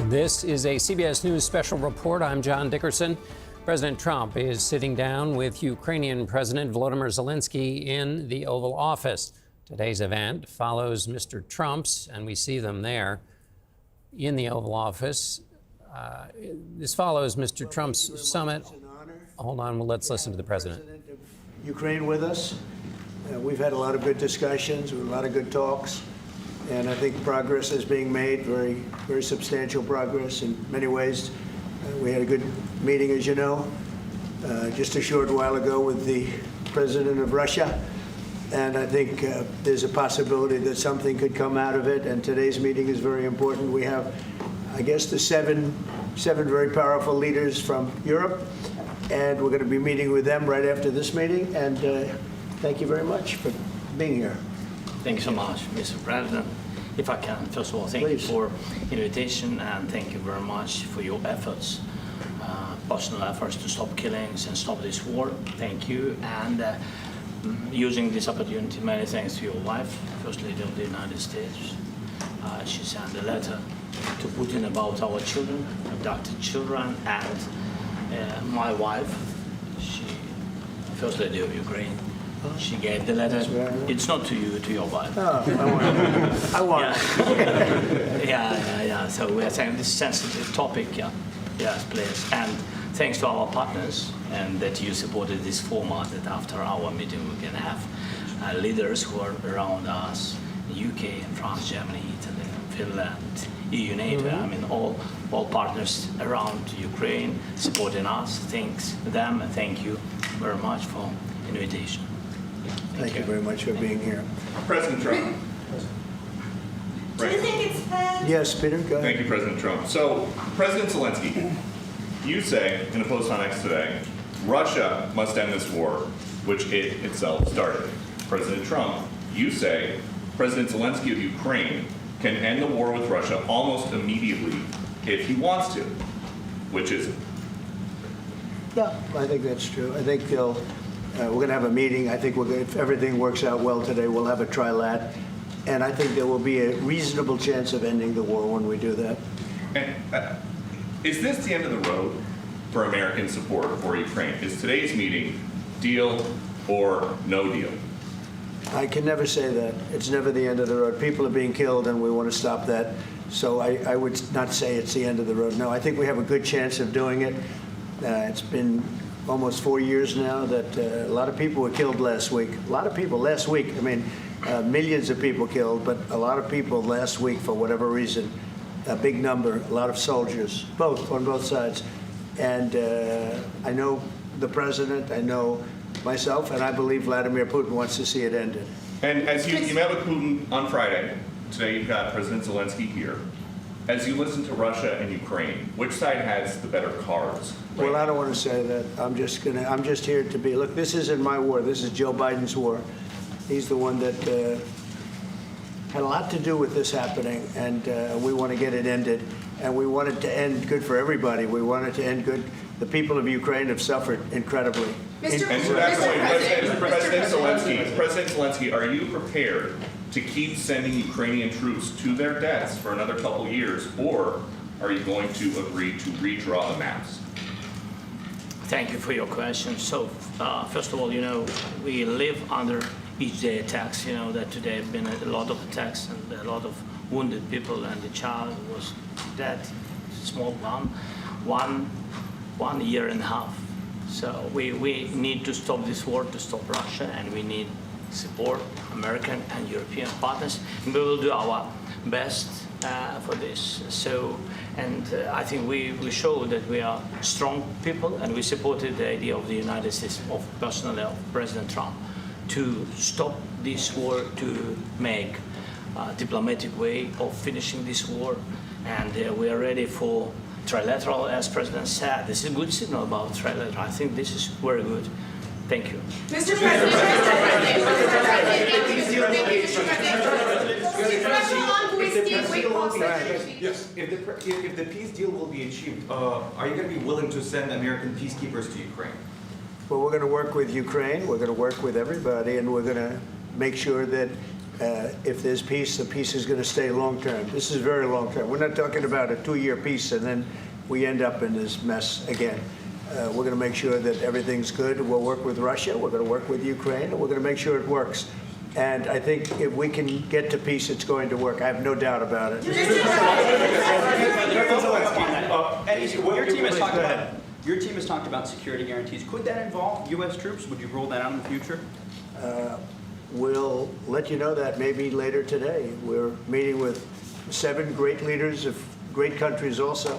This is a CBS News special report. I'm John Dickerson. President Trump is sitting down with Ukrainian President Volodymyr Zelenskyy in the Oval Office. Today's event follows Mr. Trump's, and we see them there in the Oval Office. This follows Mr. Trump's summit. Hold on, let's listen to the president. Ukraine with us. We've had a lot of good discussions, a lot of good talks, and I think progress is being made, very substantial progress in many ways. We had a good meeting, as you know, just a short while ago with the president of Russia, and I think there's a possibility that something could come out of it, and today's meeting is very important. We have, I guess, the seven very powerful leaders from Europe, and we're going to be meeting with them right after this meeting, and thank you very much for being here. Thank you so much, Mr. President. If I can, first of all, thank you for invitation, and thank you very much for your efforts, personal efforts to stop killings and stop this war. Thank you. And using this opportunity, many thanks to your wife, First Lady of the United States. She sent a letter to Putin about our children, abducted children, and my wife, First Lady of Ukraine. She gave the letter. It's not to you, to your wife. Oh, I want it. Yeah. So we are saying this sensitive topic. Yes, please. And thanks to our partners, and that you supported this format. That after our meeting we can have leaders who are around us: UK, France, Germany, Italy, Finland, EU, NATO. I mean, all partners around Ukraine supporting us. Thanks to them, and thank you very much for invitation. Thank you very much for being here. President Trump. Do you think it's fair? Yes, Peter, go ahead. Thank you, President Trump. So, President Zelenskyy, you say in a post on X today, Russia must end this war, which it itself started. President Trump, you say President Zelenskyy of Ukraine can end the war with Russia almost immediately if he wants to. Which is it? Yeah, I think that's true. I think we're going to have a meeting. I think if everything works out well today, we'll have a trilat. And I think there will be a reasonable chance of ending the war when we do that. And is this the end of the road for American support for Ukraine? Is today's meeting deal or no deal? I can never say that. It's never the end of the road. People are being killed, and we want to stop that. So I would not say it's the end of the road. No, I think we have a good chance of doing it. It's been almost 4 years now that a lot of people were killed last week. A lot of people last week. I mean, millions of people killed, but a lot of people last week for whatever reason. A big number, a lot of soldiers, on both sides. And I know the president, I know myself, and I believe Vladimir Putin wants to see it ended. And as you met with Putin on Friday, today you've got President Zelenskyy here. As you listen to Russia and Ukraine, which side has the better cards? Well, I don't want to say that. I'm just here to be. Look, this isn't my war. This is Joe Biden's war. He's the one that had a lot to do with this happening, and we want to get it ended. And we want it to end good for everybody. We want it to end good. The people of Ukraine have suffered incredibly. And to that point, President Zelenskyy, are you prepared to keep sending Ukrainian troops to their deaths for another couple years, or are you going to agree to redraw the maps? Thank you for your question. So, first of all, we live under each day attacks. That today have been a lot of attacks and a lot of wounded people, and the child was dead, small one year and a half. So we need to stop this war, to stop Russia, and we need support American and European partners, and we will do our best for this. So, and I think we show that we are strong people, and we supported the idea of the United States, personally of President Trump, to stop this war, to make a diplomatic way of finishing this war, and we are ready for trilateral, as President said. This is a good signal about trilateral. I think this is very good. Thank you. Mr. President, Yes. If the peace deal will be achieved, are you going to be willing to send American peacekeepers to Ukraine? Well, we're going to work with Ukraine. We're going to work with everybody, and we're going to make sure that if there's peace, the peace is going to stay long-term. This is very long-term. We're not talking about a 2-year peace and then we end up in this mess again. We're going to make sure that everything's good. We'll work with Russia. We're going to work with Ukraine. And we're going to make sure it works. And I think if we can get to peace, it's going to work. I have no doubt about it. Your team has talked about security guarantees. Could that involve U.S. troops? Would you roll that out in the future? We'll let you know that maybe later today. We're meeting with 7 great leaders of great countries also,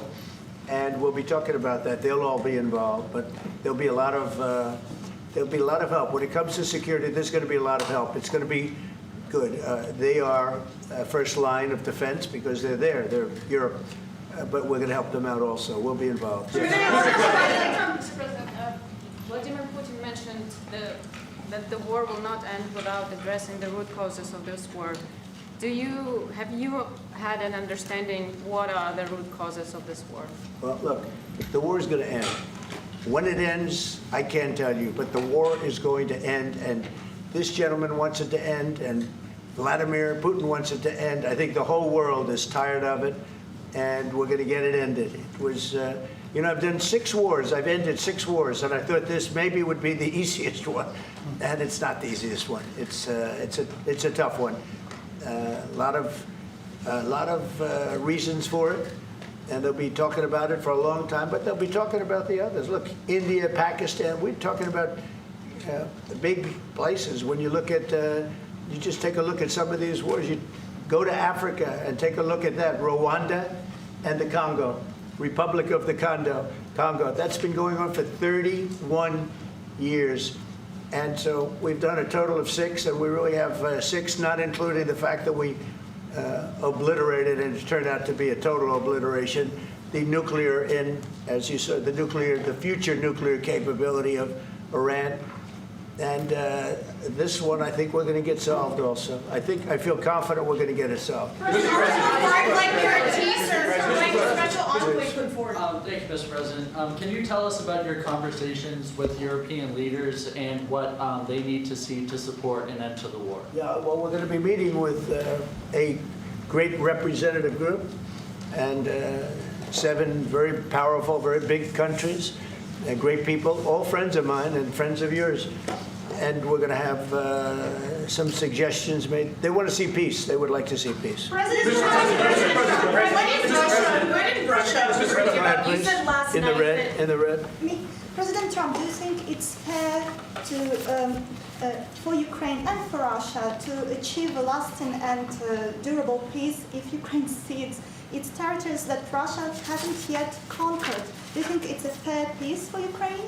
and we'll be talking about that. They'll all be involved, but there'll be a lot of help. When it comes to security, there's going to be a lot of help. It's going to be good. They are first line of defense because they're there. They're Europe. But we're going to help them out also. We'll be involved. Mr. President, Vladimir Putin mentioned that the war will not end without addressing the root causes of this war. Have you had an understanding what are the root causes of this war? Well, look, the war is going to end. When it ends, I can't tell you, but the war is going to end, and this gentleman wants it to end, and Vladimir Putin wants it to end. I think the whole world is tired of it, and we're going to get it ended. It was, I've done 6 wars. I've ended 6 wars, and I thought this maybe would be the easiest one, and it's not the easiest one. It's a tough one. A lot of reasons for it, and they'll be talking about it for a long time. But they'll be talking about the others. Look, India, Pakistan. We're talking about the big places. When you look at, you just take a look at some of these wars. You go to Africa and take a look at that. Rwanda and the Congo, Republic of the Congo. That's been going on for 31 years. And so we've done a total of 6, and we really have 6, not including the fact that we obliterated, and it turned out to be a total obliteration, the nuclear, as you said, the future nuclear capability of Iran. And this one, I think we're going to get solved also. I feel confident we're going to get it solved. President, like guarantees or like special envoy put forward. Thank you, Mr. President. Can you tell us about your conversations with European leaders and what they need to see to support an end to the war? Yeah, well, we're going to be meeting with a great representative group and 7 very powerful, very big countries and great people, all friends of mine and friends of yours. And we're going to have some suggestions made. They want to see peace. They would like to see peace. President Trump, when in Russia, you said last In night the red, in the red. President Trump, do you think it's fair to, for Ukraine and for Russia to achieve a lasting and durable peace if Ukraine cedes its territories that Russia hasn't yet conquered? Do you think it's a fair peace for Ukraine?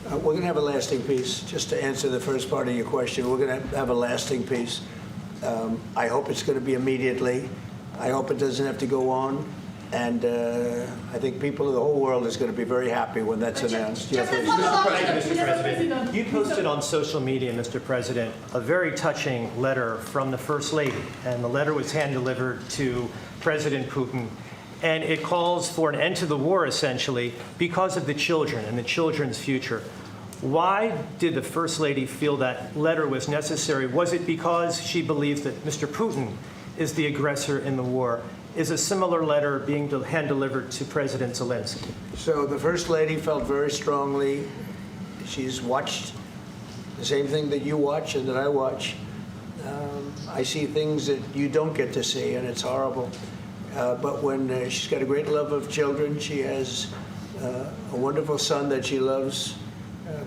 We're going to have a lasting peace. Just to answer the first part of your question, we're going to have a lasting peace. I hope it's going to be immediately. I hope it doesn't have to go on. And I think people of the whole world is going to be very happy when that's announced. Mr. President, you posted on social media, Mr. President, a very touching letter from the First Lady. And the letter was hand-delivered to President Putin. And it calls for an end to the war, essentially, because of the children and the children's future. Why did the First Lady feel that letter was necessary? Was it because she believes that Mr. Putin is the aggressor in the war? Is a similar letter being hand-delivered to President Zelenskyy? So the First Lady felt very strongly. She's watched the same thing that you watch and that I watch. I see things that you don't get to see, and it's horrible. But when she's got a great love of children, she has a wonderful son that she loves,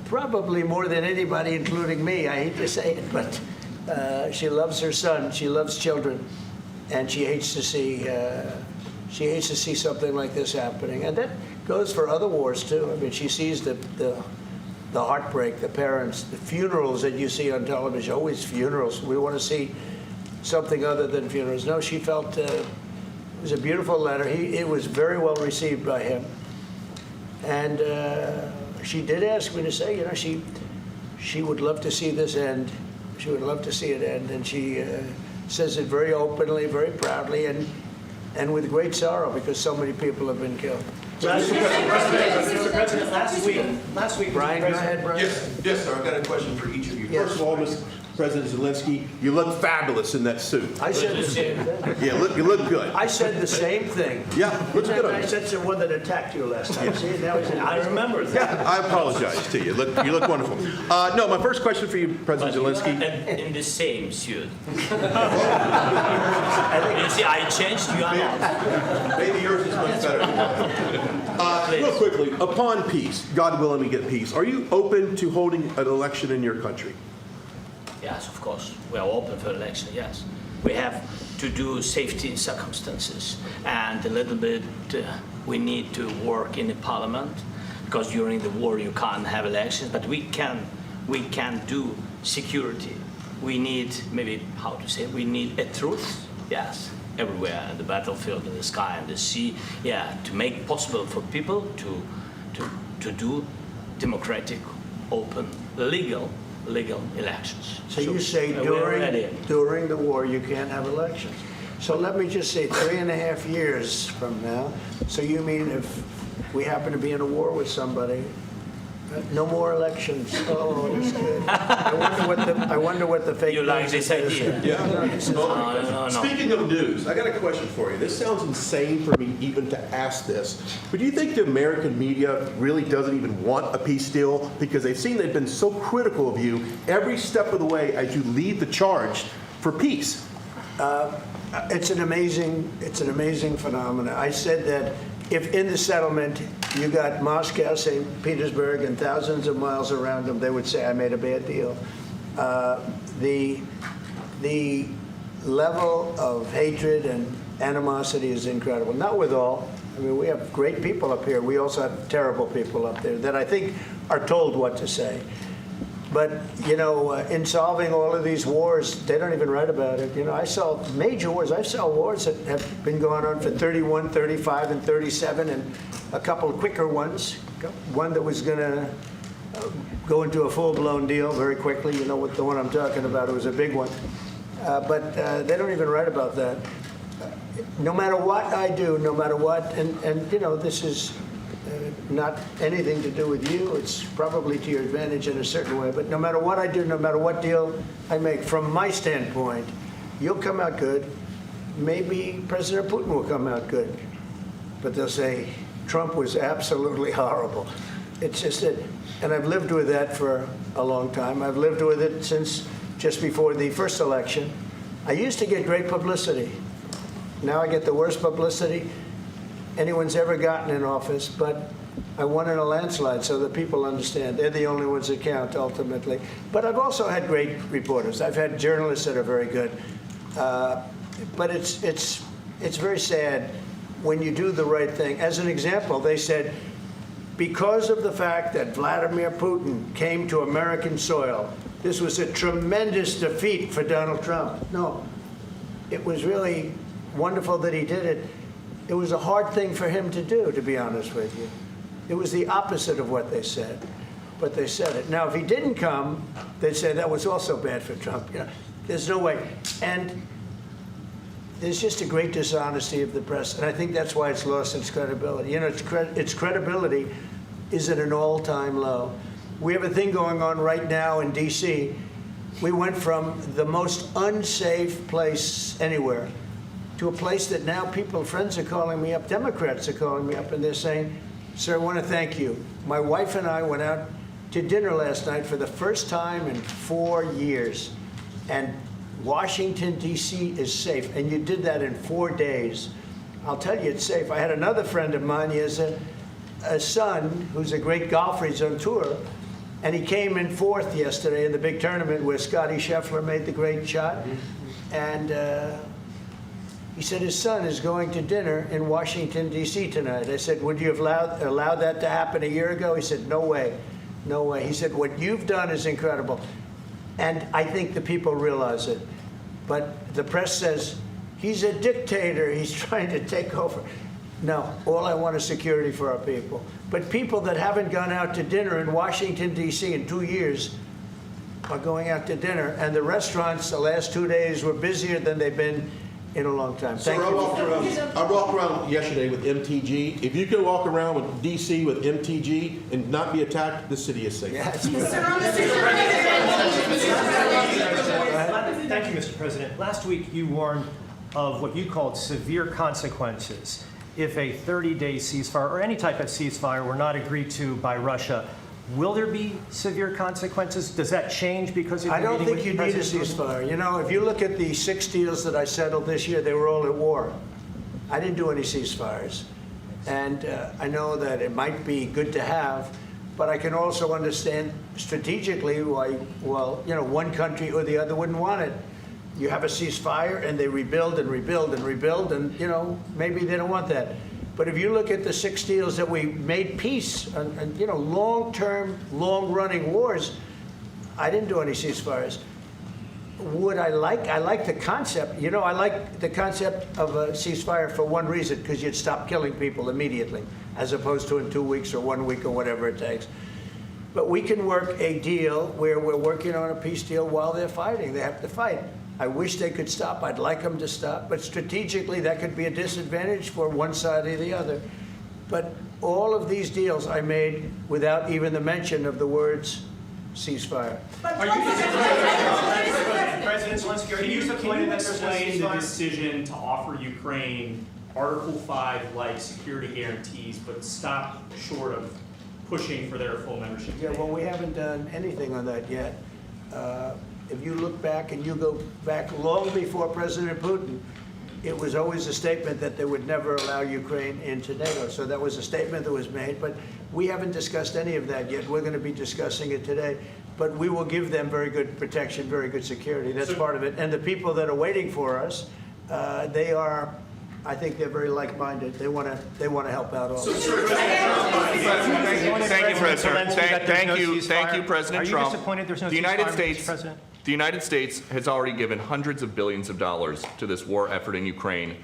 probably more than anybody, including me. I hate to say it, but she loves her son. She loves children, and she hates to see something like this happening. And that goes for other wars too. I mean, she sees the heartbreak, the parents, the funerals that you see on television. Always funerals. We want to see something other than funerals. No, she felt. It was a beautiful letter. It was very well received by him. And she did ask me to say, she would love to see this end. She would love to see it end. And she says it very openly, very proudly, and with great sorrow because so many people have been killed. Mr. President, last week, Brian, go ahead, Brian. Yes, sir. I've got a question for each of you. Yes. First of all, President Zelensky, you look fabulous in that suit. I said the same thing. Yeah, you look good. I said the same thing. Yeah, looks good on I you. said the one that attacked you last time. See, now he's I remember that. Yeah, I apologize to you. You look wonderful. No, my first question for you, President Zelensky. In the same suit. You see, I changed you. Maybe yours is much better than mine. Real quickly, upon peace, God willing we get peace, are you open to holding an election in your country? Yes, of course. We are open for election, yes. We have to do safety circumstances, and a little bit we need to work in the parliament, because during the war you can't have elections, but we can do security. We need, maybe, how to say, we need a truth, yes, everywhere, in the battlefield, in the sky, in the sea, yeah, to make possible for people to do democratic, open, legal elections. So you say we're ready. during the war you can't have elections. So let me just say 3.5 years from now, so you mean if we happen to be in a war with somebody, no more elections. Oh, that's good. I wonder what the fake You like news this is. idea? Yeah. No. Speaking of news, I got a question for you. This sounds insane for me even to ask this, but do you think the American media really doesn't even want a peace deal because they've seen they've been so critical of you every step of the way as you lead the charge for peace? It's an amazing phenomenon. I said that if in the settlement you got Moscow, St. Petersburg, and thousands of miles around them, they would say, I made a bad deal. The level of hatred and animosity is incredible. Not with all. I mean, we have great people up here. We also have terrible people up there that I think are told what to say. But, you know, in solving all of these wars, they don't even write about it. You know, I saw major wars. I saw wars that have been going on for 31, 35, and 37, and a couple of quicker ones. One that was going to go into a full-blown deal very quickly. You know what the one I'm talking about. It was a big one. But they don't even write about that. No matter what I do, no matter what, and you know, this is not anything to do with you. It's probably to your advantage in a certain way. But no matter what I do, no matter what deal I make, from my standpoint, you'll come out good. Maybe President Putin will come out good. But they'll say, Trump was absolutely horrible. It's just that, and I've lived with that for a long time. I've lived with it since just before the first election. I used to get great publicity. Now I get the worst publicity anyone's ever gotten in office, but I won in a landslide, so that people understand. They're the only ones that count, ultimately. But I've also had great reporters. I've had journalists that are very good. But it's very sad when you do the right thing. As an example, they said, because of the fact that Vladimir Putin came to American soil, this was a tremendous defeat for Donald Trump. No, it was really wonderful that he did it. It was a hard thing for him to do, to be honest with you. It was the opposite of what they said, but they said it. Now, if he didn't come, they'd say that was also bad for Trump. You know, there's no way. And there's just a great dishonesty of the press, and I think that's why it's lost its credibility. You know, its credibility is at an all-time low. We have a thing going on right now in D.C. We went from the most unsafe place anywhere to a place that now friends are calling me up, Democrats are calling me up, and they're saying, sir, I want to thank you. My wife and I went out to dinner last night for the first time in 4 years, and Washington, D.C. is safe, and you did that in 4 days. I'll tell you, it's safe. I had another friend of mine, he has a son who's a great golfer, he's on tour, and he came in fourth yesterday in the big tournament where Scotty Scheffler made the great shot, and he said his son is going to dinner in Washington, D.C. tonight. I said, would you have allowed that to happen a year ago? He said, no way, no way. He said, what you've done is incredible. And I think the people realize it. But the press says, he's a dictator, he's trying to take over. No, all I want is security for our people. But people that haven't gone out to dinner in Washington, D.C. in 2 years are going out to dinner. And the restaurants the last 2 days were busier than they've been in a long time. Thank Sir, I you. walked around yesterday with MTG. If you could walk around with DC with MTG and not be attacked, the city is safe. Yeah, it's Sir, good. on the Thank you, Mr. President. Last week, you warned of what you called severe consequences if a 30-day ceasefire or any type of ceasefire were not agreed to by Russia. Will there be severe consequences? Does that change because of I your don't meeting think with you need a President Putin? ceasefire. You know, if you look at the 6 deals that I settled this year, they were all at war. I didn't do any ceasefires. And I know that it might be good to have, but I can also understand strategically why, well, you know, one country or the other wouldn't want it. You have a ceasefire and they rebuild and rebuild and rebuild, and, you know, maybe they don't want that. But if you look at the 6 deals that we made peace and you know, long-term, long-running wars, I didn't do any ceasefires. Would I like the concept. You know, I like the concept of a ceasefire for one reason, because you'd stop killing people immediately, as opposed to in 2 weeks or 1 week or whatever it takes. But we can work a deal where we're working on a peace deal while they're fighting. They have to fight. I wish they could stop. I'd like them to stop. But strategically, that could be a disadvantage for one side or the other. But all of these deals I made without even the mention of the words ceasefire. President Zelenskyy, are you disappointed that there's no explain the ceasefire? decision to offer Ukraine Article 5-like security guarantees, but stop short of pushing for their full membership? Yeah, well, we haven't done anything on that yet. If you look back and you go back long before President Putin, it was always a statement that they would never allow Ukraine into NATO. So that was a statement that was made, but we haven't discussed any of that yet. We're going to be discussing it today. But we will give them very good protection, very good security. That's part of it. And the people that are waiting for us, they are, I think they're very like-minded. They want to help out also. Thank you, President. Thank you, President Trump. Are you disappointed there's no The United ceasefire, States, Mr. President? the United States has already given hundreds of billions of dollars to this war effort in Ukraine.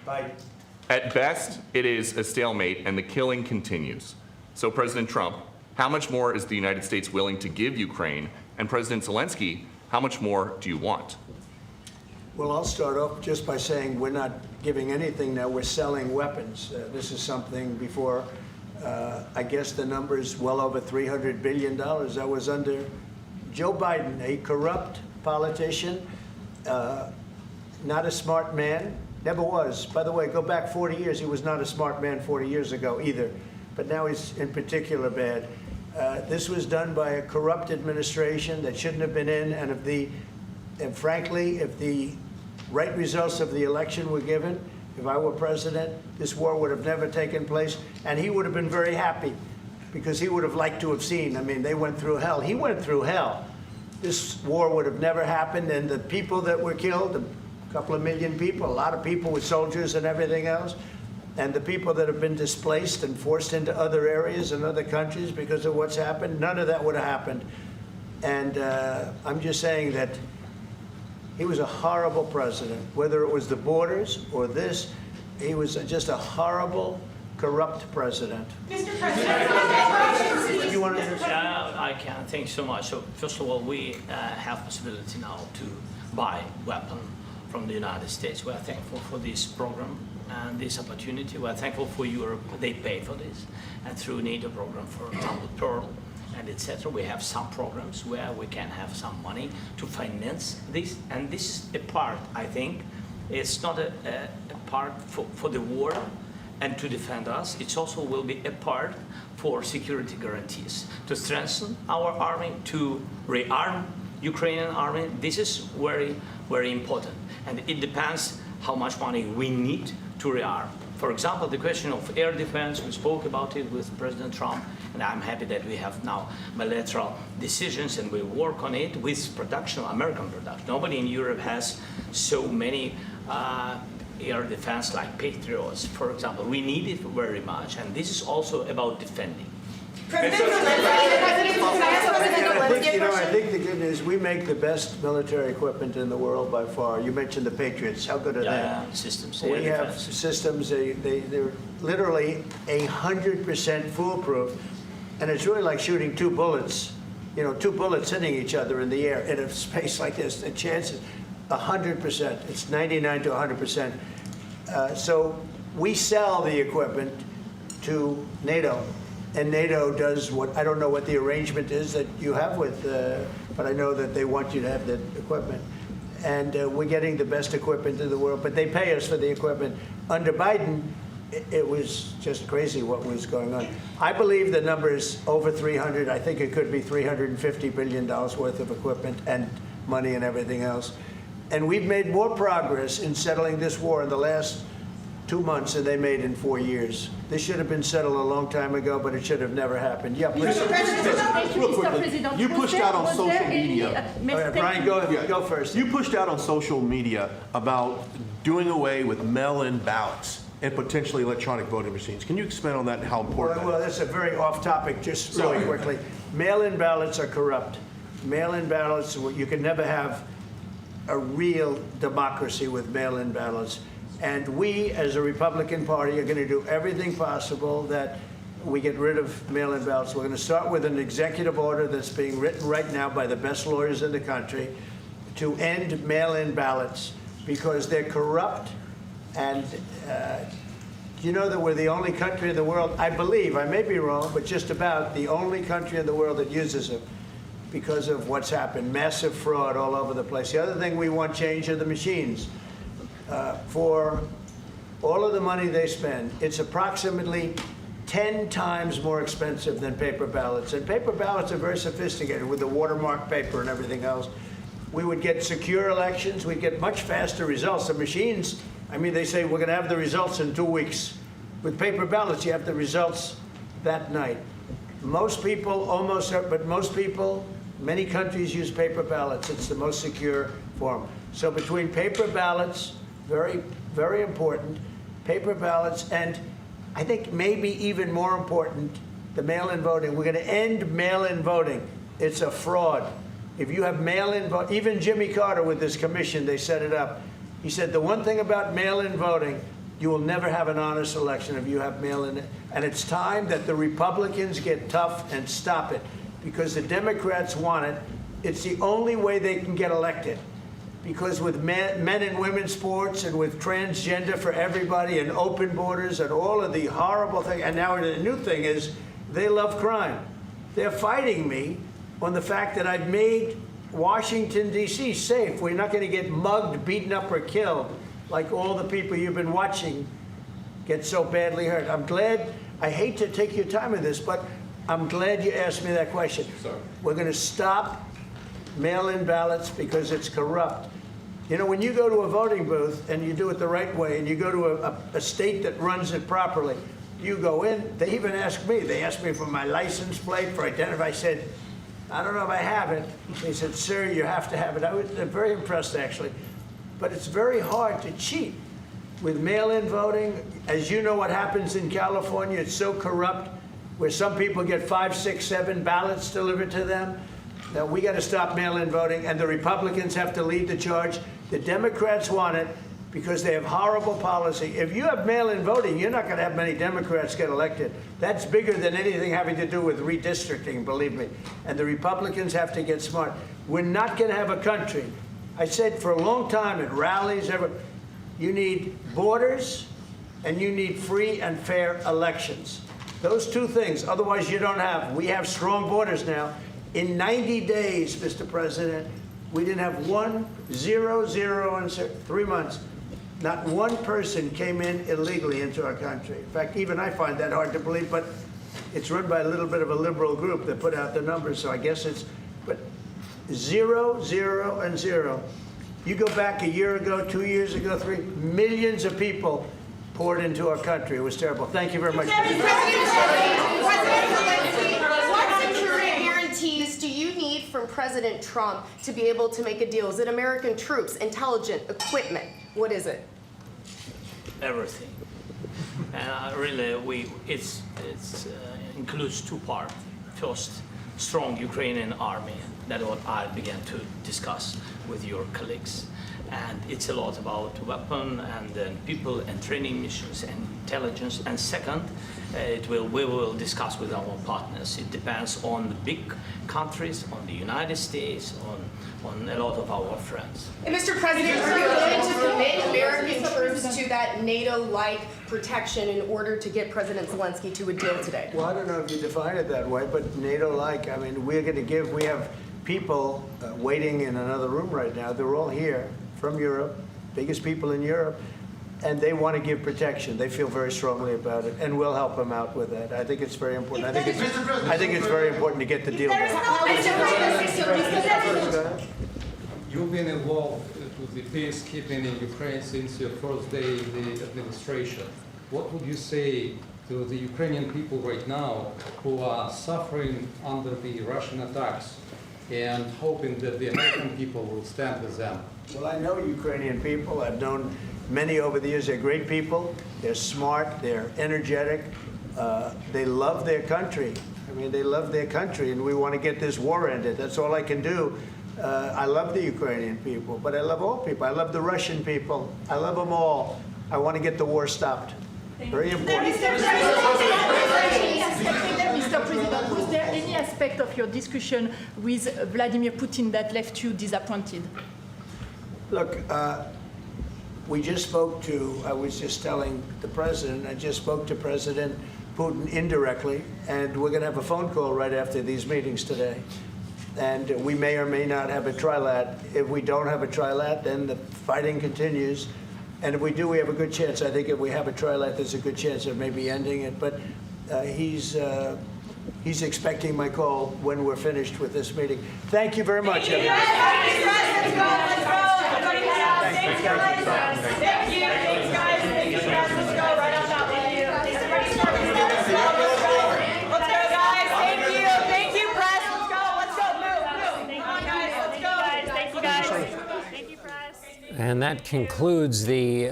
At best, it is a stalemate, and the killing continues. So, President Trump, how much more is the United States willing to give Ukraine? And President Zelenskyy, how much more do you want? Well, I'll start off just by saying we're not giving anything now. We're selling weapons. This is something before, I guess the number is well over $300 billion. That was under Joe Biden, a corrupt politician, not a smart man, never was. By the way, go back 40 years. He was not a smart man 40 years ago either. But now he's in particular bad. This was done by a corrupt administration that shouldn't have been in, and frankly, if the right results of the election were given, if I were president, this war would have never taken place, and he would have been very happy, because he would have liked to have seen. I mean, they went through hell. He went through hell. This war would have never happened, and the people that were killed, a couple of million people, a lot of people with soldiers and everything else, and the people that have been displaced and forced into other areas and other countries because of what's happened, none of that would have happened. And I'm just saying that he was a horrible president, whether it was the borders or this. He was just a horrible, corrupt president. Mr. President, You want to I can. Thank you so much. So first of all, we have possibility now to buy weapon from the United States. We are thankful for this program and this opportunity. We are thankful for Europe. They pay for this. And through NATO program, for example, Pearl and etc., we have some programs where we can have some money to finance this. And this is a part, I think, it's not a part for the war and to defend us. It also will be a part for security guarantees, to strengthen our army, to rearm Ukrainian army. This is very, very important. And it depends how much money we need to rearm. For example, the question of air defense, we spoke about it with President Trump, and I'm happy that we have now bilateral decisions and we work on it with production, American production. Nobody in Europe has so many air defense like Patriots, for example. We need it very much, and this is also about defending. I think the good news, we make the best military equipment in the world by far. You mentioned the Patriots. How good are they? Systems. We have systems. They're literally 100% foolproof, and it's really like shooting two bullets. You know, two bullets hitting each other in the air in a space like this. The chances, 100%. It's 99 to 100%. So we sell the equipment to NATO, and NATO does what, I don't know what the arrangement is that you have with, but I know that they want you to have the equipment. And we're getting the best equipment in the world, but they pay us for the equipment. Under Biden, it was just crazy what was going on. I believe the number is over 300. I think it could be $350 billion worth of equipment and money and everything else. And we've made more progress in settling this war in the last 2 months than they made in 4 years. This should have been settled a long time ago, but it should have never happened. Yeah, please. Real quickly, you pushed out on social media. All right, Brian, go first. You pushed out on social media about doing away with mail-in ballots and potentially electronic voting machines. Can you expand on that and how important Well, that is? that's a very off-topic, just really quickly. Mail-in ballots are corrupt. Mail-in ballots, you can never have a real democracy with mail-in ballots. And we, as a Republican Party, are going to do everything possible that we get rid of mail-in ballots. We're going to start with an executive order that's being written right now by the best lawyers in the country to end mail-in ballots because they're corrupt. And you know that we're the only country in the world, I believe, I may be wrong, but just about the only country in the world that uses them because of what's happened. Massive fraud all over the place. The other thing we want change are the machines. For all of the money they spend, it's approximately 10 times more expensive than paper ballots. And paper ballots are very sophisticated with the watermark paper and everything else. We would get secure elections. We'd get much faster results. The machines, I mean, they say we're going to have the results in 2 weeks. With paper ballots, you have the results that night. Most people, but most people, many countries use paper ballots. It's the most secure form. So between paper ballots, very, very important, paper ballots, and I think maybe even more important, the mail-in voting. We're going to end mail-in voting. It's a fraud. If you have mail-in vote, even Jimmy Carter with this commission, they set it up. He said the one thing about mail-in voting, you will never have an honest election if you have mail-in. And it's time that the Republicans get tough and stop it because the Democrats want it. It's the only way they can get elected. Because with men and women's sports and with transgender for everybody and open borders and all of the horrible things, and now the new thing is they love crime. They're fighting me on the fact that I've made Washington, D.C. safe. We're not going to get mugged, beaten up, or killed like all the people you've been watching get so badly hurt. I'm glad, I hate to take your time with this, but I'm glad you asked me that question. Sorry. We're going to stop mail-in ballots because it's corrupt. You know, when you go to a voting booth and you do it the right way and you go to a state that runs it properly, you go in, they even ask me, they asked me for my license plate, for identity. I said, I don't know if I have it. They said, sir, you have to have it. I was very impressed, actually. But it's very hard to cheat with mail-in voting. As you know what happens in California, it's so corrupt, where some people get 5, 6, 7 ballots delivered to them. Now, we got to stop mail-in voting, and the Republicans have to lead the charge. The Democrats want it because they have horrible policy. If you have mail-in voting, you're not going to have many Democrats get elected. That's bigger than anything having to do with redistricting, believe me. And the Republicans have to get smart. We're not going to have a country. I said for a long time at rallies, you need borders and you need free and fair elections. Those two things, otherwise you don't have. We have strong borders now. In 90 days, Mr. President, we didn't have 1, 0, 0, and 3 months. Not one person came in illegally into our country. In fact, even I find that hard to believe, but it's run by a little bit of a liberal group that put out the numbers, so I guess it's, but 0, 0, and 0. You go back a year ago, 2 years ago, 3, millions of people poured into our country. It was terrible. Thank you very much. What security guarantees do you need from President Trump to be able to make a deal? Is it American troops, intelligence, equipment? What is it? Everything. And really, it includes 2 parts. First, strong Ukrainian army. That's what I began to discuss with your colleagues. And it's a lot about weapon and then people and training missions and intelligence. And second, we will discuss with our partners. It depends on the big countries, on the United States, on a lot of our friends. And Mr. President, are you willing to commit American troops to that NATO-like protection in order to get President Zelenskyy to a deal today? Well, I don't know if you define it that way, but NATO-like, I mean, we're going to give, we have people waiting in another room right now. They're all here from Europe, biggest people in Europe, and they want to give protection. They feel very strongly about it, and we'll help them out with that. I think it's very important. I think it's very important to get the deal done. You've been involved with the peacekeeping in Ukraine since your first day in the administration. What would you say to the Ukrainian people right now who are suffering under the Russian attacks and hoping that the American people will stand with them? Well, I know Ukrainian people. I've known many over the years. They're great people. They're smart. They're energetic. They love their country. I mean, they love their country, and we want to get this war ended. That's all I can do. I love the Ukrainian people, but I love all people. I love the Russian people. I love them all. I want to get the war stopped. Very important. Mr. President, was there any aspect of your discussion with Vladimir Putin that left you disappointed? Look, we just spoke to, I was just telling the president, I just spoke to President Putin indirectly, and we're going to have a phone call right after these meetings today. And we may or may not have a trilat. If we don't have a trilat, then the fighting continues. And if we do, we have a good chance. I think if we have a trilat, there's a good chance of maybe ending it. But he's expecting my call when we're finished with this meeting. Thank you very much, everybody. And that concludes the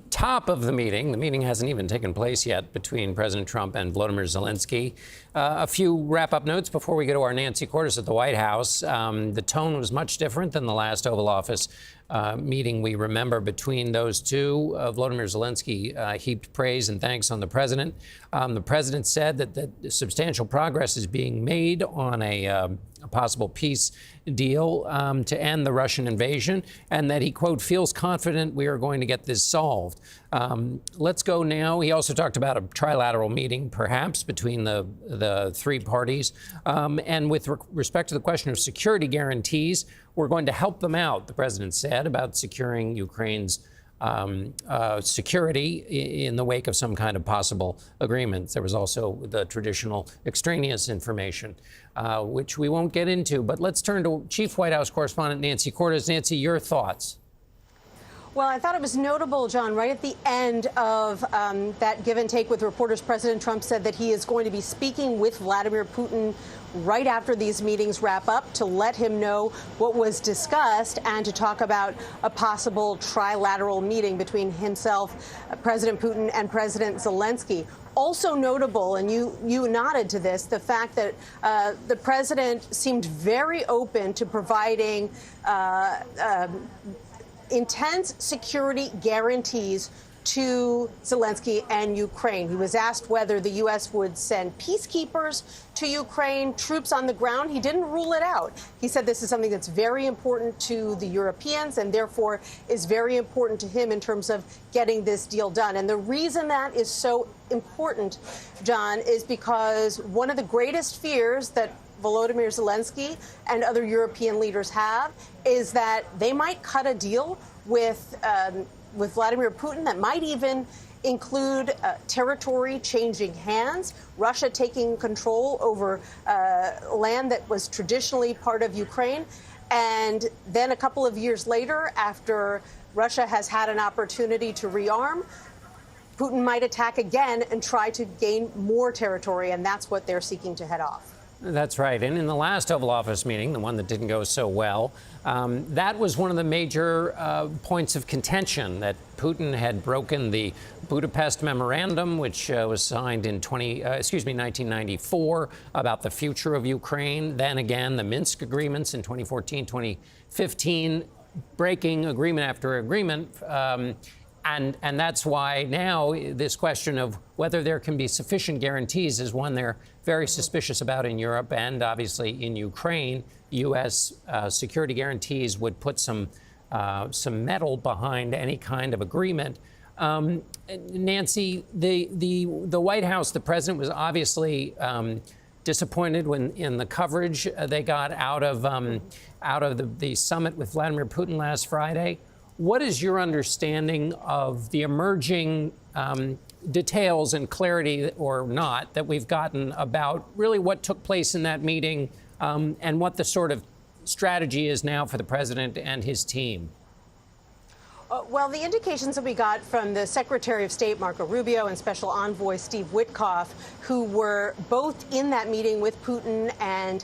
top of the meeting. The meeting hasn't even taken place yet between President Trump and Volodymyr Zelenskyy. A few wrap-up notes before we go to our Nancy Cordes at the White House. The tone was much different than the last Oval Office meeting we remember between those two. Volodymyr Zelenskyy heaped praise and thanks on the president. The president said that substantial progress is being made on a possible peace deal to end the Russian invasion, and that he, quote, feels confident we are going to get this solved. Let's go now. He also talked about a trilateral meeting, perhaps, between the three parties. And with respect to the question of security guarantees, we're going to help them out, the president said, about securing Ukraine's security in the wake of some kind of possible agreement. There was also the traditional extraneous information, which we won't get into. But let's turn to Chief White House correspondent Nancy Cordes. Nancy, your thoughts? Well, I thought it was notable, John, right at the end of that give and take with reporters, President Trump said that he is going to be speaking with Vladimir Putin right after these meetings wrap up to let him know what was discussed and to talk about a possible trilateral meeting between himself, President Putin, and President Zelenskyy. Also notable, and you nodded to this, the fact that the president seemed very open to providing intense security guarantees to Zelenskyy and Ukraine. He was asked whether the U.S. would send peacekeepers to Ukraine, troops on the ground. He didn't rule it out. He said this is something that's very important to the Europeans and therefore is very important to him in terms of getting this deal done. And the reason that is so important, John, is because one of the greatest fears that Volodymyr Zelenskyy and other European leaders have is that they might cut a deal with Vladimir Putin that might even include territory changing hands, Russia taking control over land that was traditionally part of Ukraine. And then a couple of years later, after Russia has had an opportunity to rearm, Putin might attack again and try to gain more territory. And that's what they're seeking to head off. That's right. And in the last Oval Office meeting, the one that didn't go so well, that was one of the major points of contention, that Putin had broken the Budapest Memorandum, which was signed in 1994, about the future of Ukraine. Then again, the Minsk agreements in 2014, 2015, breaking agreement after agreement. And that's why now this question of whether there can be sufficient guarantees is one they're very suspicious about in Europe and obviously in Ukraine. U.S. Security guarantees would put some metal behind any kind of agreement. Nancy, the White House, the president was obviously disappointed in the coverage they got out of the summit with Vladimir Putin last Friday. What is your understanding of the emerging details and clarity, or not, that we've gotten about really what took place in that meeting and what the sort of strategy is now for the president and his team? Well, the indications that we got from the Secretary of State, Marco Rubio, and Special Envoy Steve Witkoff, who were both in that meeting with Putin and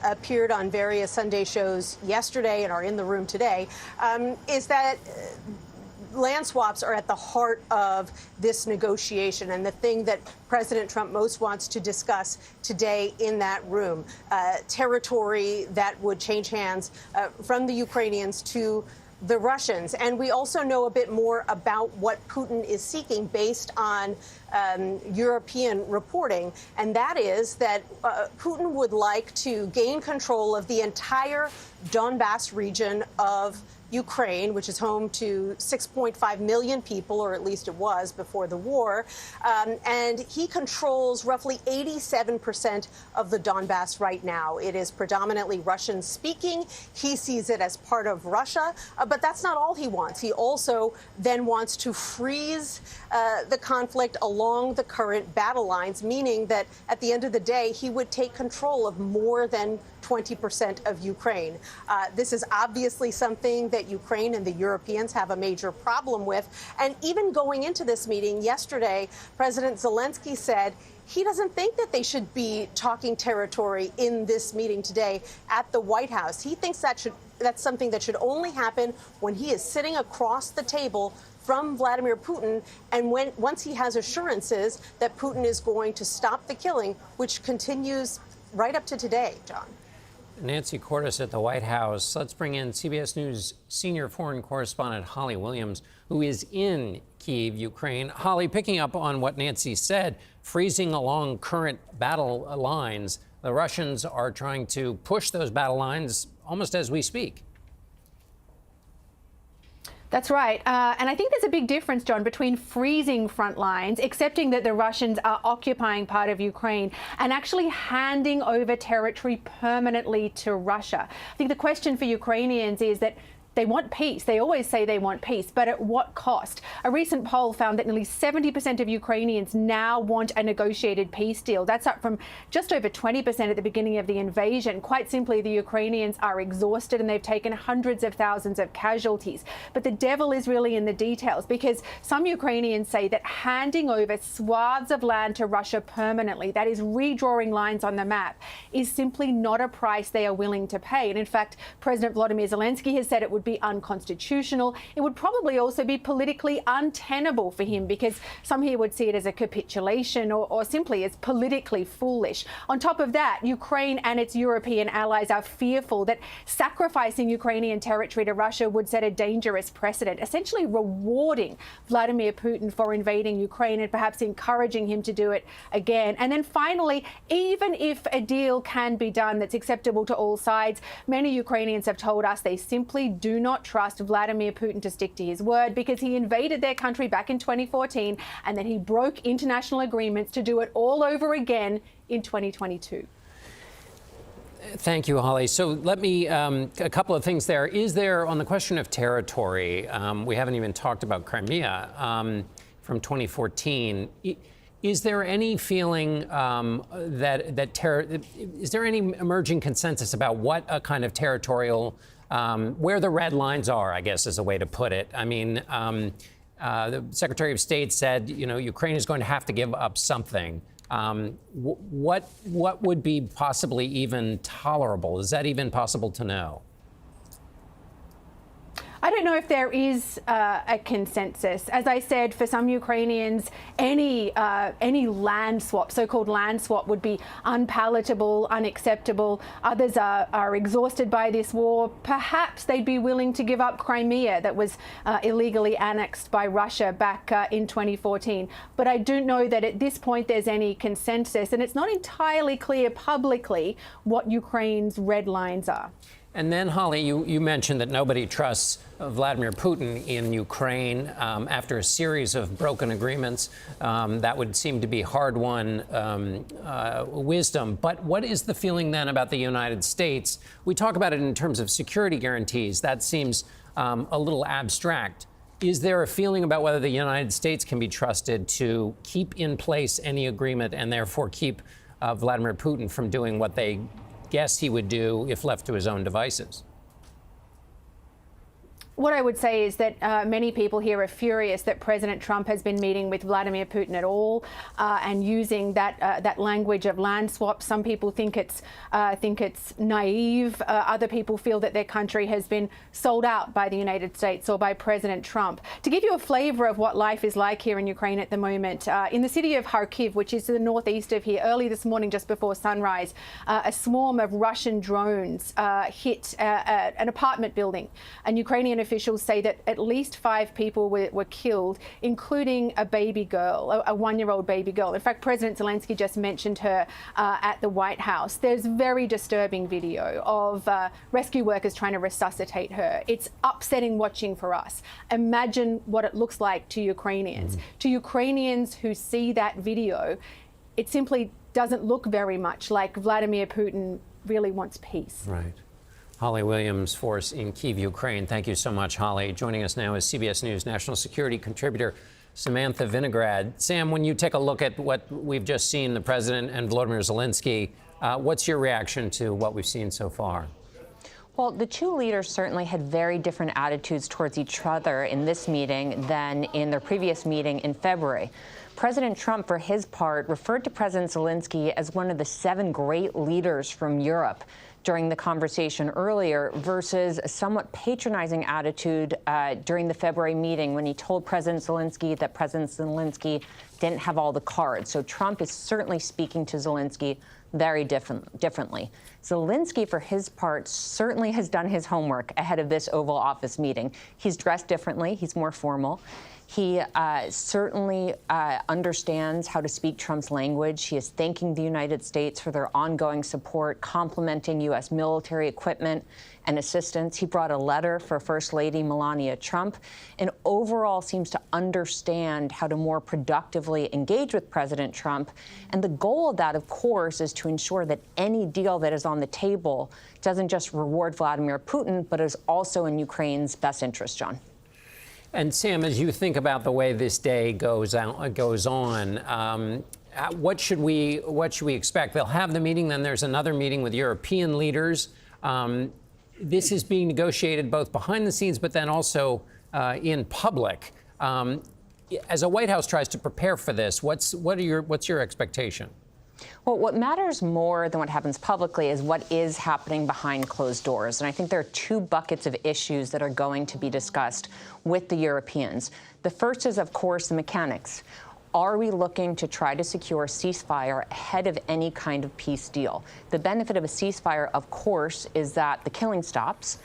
appeared on various Sunday shows yesterday and are in the room today, is that land swaps are at the heart of this negotiation and the thing that President Trump most wants to discuss today in that room. Territory that would change hands from the Ukrainians to the Russians. And we also know a bit more about what Putin is seeking based on European reporting, and that is that Putin would like to gain control of the entire Donbas region of Ukraine, which is home to 6.5 million people, or at least it was before the war. And he controls roughly 87% of the Donbass right now. It is predominantly Russian speaking. He sees it as part of Russia, but that's not all he wants. He also then wants to freeze the conflict along the current battle lines, meaning that at the end of the day, he would take control of more than 20% of Ukraine. This is obviously something that Ukraine and the Europeans have a major problem with. And even going into this meeting yesterday, President Zelenskyy said he doesn't think that they should be talking territory in this meeting today at the White House. He thinks that's something that should only happen when he is sitting across the table from Vladimir Putin, and once he has assurances that Putin is going to stop the killing, which continues right up to today, John. Nancy Cordes at the White House. Let's bring in CBS News senior foreign correspondent Holly Williams, who is in Kyiv, Ukraine. Holly, picking up on what Nancy said, freezing along current battle lines, the Russians are trying to push those battle lines almost as we speak. That's right. And I think there's a big difference, John, between freezing front lines, accepting that the Russians are occupying part of Ukraine, and actually handing over territory permanently to Russia. I think the question for Ukrainians is that they want peace. They always say they want peace, but at what cost? A recent poll found that nearly 70% of Ukrainians now want a negotiated peace deal. That's up from just over 20% at the beginning of the invasion. Quite simply, the Ukrainians are exhausted and they've taken hundreds of thousands of casualties. But the devil is really in the details, because some Ukrainians say that handing over swaths of land to Russia permanently, that is redrawing lines on the map, is simply not a price they are willing to pay. And in fact, President Volodymyr Zelenskyy has said it would be unconstitutional. It would probably also be politically untenable for him, because some here would see it as a capitulation or simply as politically foolish. On top of that, Ukraine and its European allies are fearful that sacrificing Ukrainian territory to Russia would set a dangerous precedent, essentially rewarding Vladimir Putin for invading Ukraine and perhaps encouraging him to do it again. And then finally, even if a deal can be done that's acceptable to all sides, many Ukrainians have told us they simply do not trust Vladimir Putin to stick to his word, because he invaded their country back in 2014 and then he broke international agreements to do it all over again in 2022. Thank you, Holly. So let me, a couple of things there. Is there, on the question of territory, we haven't even talked about Crimea from 2014. Is there any feeling is there any emerging consensus about what a kind of territorial, where the red lines are, I guess is a way to put it? I mean, the Secretary of State said, Ukraine is going to have to give up something. What would be possibly even tolerable? Is that even possible to know? I don't know if there is a consensus. As I said, for some Ukrainians, any land swap, so-called land swap, would be unpalatable, unacceptable. Others are exhausted by this war. Perhaps they'd be willing to give up Crimea, that was illegally annexed by Russia back in 2014. But I don't know that at this point there's any consensus, and it's not entirely clear publicly what Ukraine's red lines are. And then, Holly, you mentioned that nobody trusts Vladimir Putin in Ukraine after a series of broken agreements. That would seem to be hard-won wisdom. But what is the feeling then about the United States? We talk about it in terms of security guarantees. That seems a little abstract. Is there a feeling about whether the United States can be trusted to keep in place any agreement and therefore keep Vladimir Putin from doing what they guess he would do if left to his own devices? What I would say is that many people here are furious that President Trump has been meeting with Vladimir Putin at all and using that language of land swap. Some people think it's naive. Other people feel that their country has been sold out by the United States or by President Trump. To give you a flavor of what life is like here in Ukraine at the moment, in the city of Kharkiv, which is to the northeast of here, early this morning, just before sunrise, a swarm of Russian drones hit an apartment building. And Ukrainian officials say that at least 5 people were killed, including a baby girl, a 1-year-old baby girl. In fact, President Zelenskyy just mentioned her at the White House. There's very disturbing video of rescue workers trying to resuscitate her. It's upsetting watching for us. Imagine what it looks like to Ukrainians. To Ukrainians who see that video, it simply doesn't look very much like Vladimir Putin really wants peace. Right. Holly Williams, force in Kyiv, Ukraine. Thank you so much, Holly. Joining us now is CBS News national security contributor Samantha Vinograd. Sam, when you take a look at what we've just seen, the president and Volodymyr Zelenskyy, what's your reaction to what we've seen so far? Well, the two leaders certainly had very different attitudes towards each other in this meeting than in their previous meeting in February. President Trump, for his part, referred to President Zelenskyy as one of the 7 great leaders from Europe during the conversation earlier, versus a somewhat patronizing attitude during the February meeting when he told President Zelenskyy that President Zelenskyy didn't have all the cards. So Trump is certainly speaking to Zelenskyy very differently. Zelenskyy, for his part, certainly has done his homework ahead of this Oval Office meeting. He's dressed differently. He's more formal. He certainly understands how to speak Trump's language. He is thanking the United States for their ongoing support, complimenting U.S. military equipment and assistance. He brought a letter for First Lady Melania Trump, and overall seems to understand how to more productively engage with President Trump. And the goal of that, of course, is to ensure that any deal that is on the table doesn't just reward Vladimir Putin, but is also in Ukraine's best interest, John. And Sam, as you think about the way this day goes on, what should we expect? They'll have the meeting, then there's another meeting with European leaders. This is being negotiated both behind the scenes, but then also in public. As a White House tries to prepare for this, what's your expectation? Well, what matters more than what happens publicly is what is happening behind closed doors. And I think there are 2 buckets of issues that are going to be discussed with the Europeans. The first is, of course, the mechanics. Are we looking to try to secure a ceasefire ahead of any kind of peace deal? The benefit of a ceasefire, of course, is that the killing stops,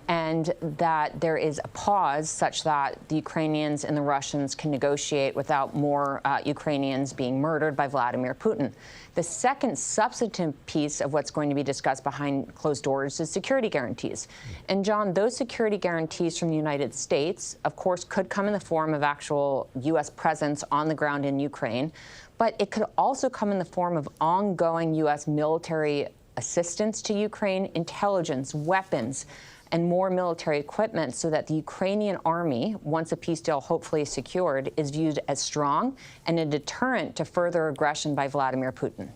and that there is a pause such that the Ukrainians and the Russians can negotiate without more Ukrainians being murdered by Vladimir Putin. The second substantive piece of what's going to be discussed behind closed doors is security guarantees. And John, those security guarantees from the United States, of course, could come in the form of actual U.S. presence on the ground in Ukraine, but it could also come in the form of ongoing U.S. military assistance to Ukraine, intelligence, weapons, and more military equipment, so that the Ukrainian army, once a peace deal hopefully is secured, is viewed as strong and a deterrent to further aggression by Vladimir Putin.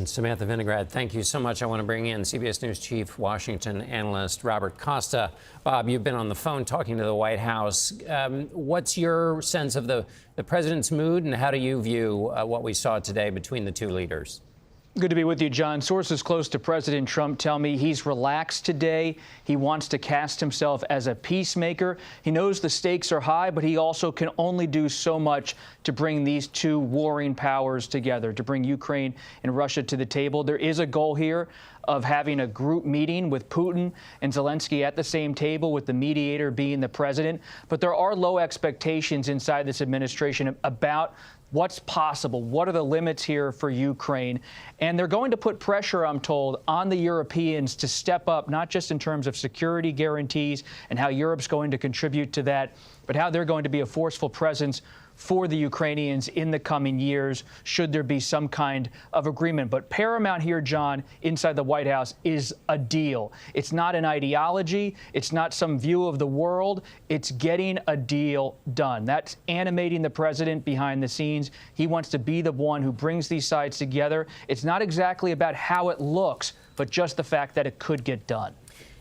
Samantha Vinograd, thank you so much. I want to bring in CBS News Chief Washington analyst Robert Costa. Bob, you've been on the phone talking to the White House. What's your sense of the president's mood, and how do you view what we saw today between the 2 leaders? Good to be with you, John. Sources close to President Trump tell me he's relaxed today. He wants to cast himself as a peacemaker. He knows the stakes are high, but he also can only do so much to bring these two warring powers together, to bring Ukraine and Russia to the table. There is a goal here of having a group meeting with Putin and Zelenskyy at the same table, with the mediator being the president. But there are low expectations inside this administration about what's possible. What are the limits here for Ukraine? And they're going to put pressure, I'm told, on the Europeans to step up, not just in terms of security guarantees and how Europe's going to contribute to that, but how they're going to be a forceful presence for the Ukrainians in the coming years, should there be some kind of agreement. But paramount here, John, inside the White House, is a deal. It's not an ideology. It's not some view of the world. It's getting a deal done. That's animating the president behind the scenes. He wants to be the one who brings these sides together. It's not exactly about how it looks, but just the fact that it could get done.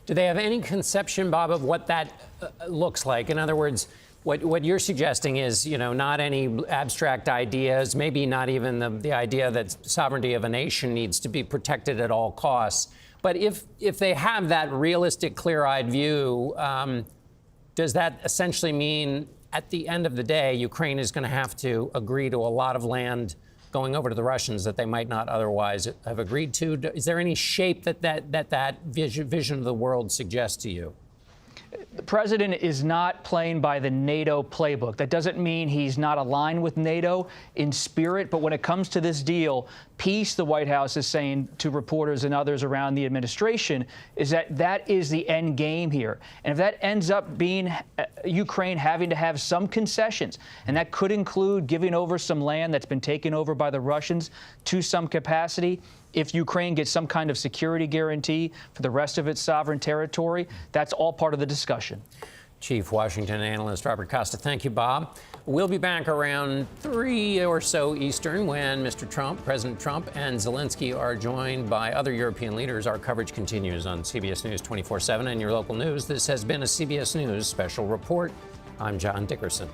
Do they have any conception, Bob, of what that looks like? In other words, what you're suggesting is, not any abstract ideas, maybe not even the idea that sovereignty of a nation needs to be protected at all costs. But if they have that realistic, clear-eyed view, does that essentially mean at the end of the day, Ukraine is going to have to agree to a lot of land going over to the Russians that they might not otherwise have agreed to? Is there any shape that vision of the world suggests to you? The president is not playing by the NATO playbook. That doesn't mean he's not aligned with NATO in spirit, but when it comes to this deal, peace, the White House is saying to reporters and others around the administration, is that is the end game here. And if that ends up being Ukraine having to have some concessions, and that could include giving over some land that's been taken over by the Russians to some capacity, if Ukraine gets some kind of security guarantee for the rest of its sovereign territory, that's all part of the discussion. Chief Washington analyst Robert Costa. Thank you, Bob. We'll be back around 3 or so Eastern when President Trump and Zelenskyy are joined by other European leaders. Our coverage continues on CBS News 24/7 and your local news. This has been a CBS News special report. I'm John Dickerson.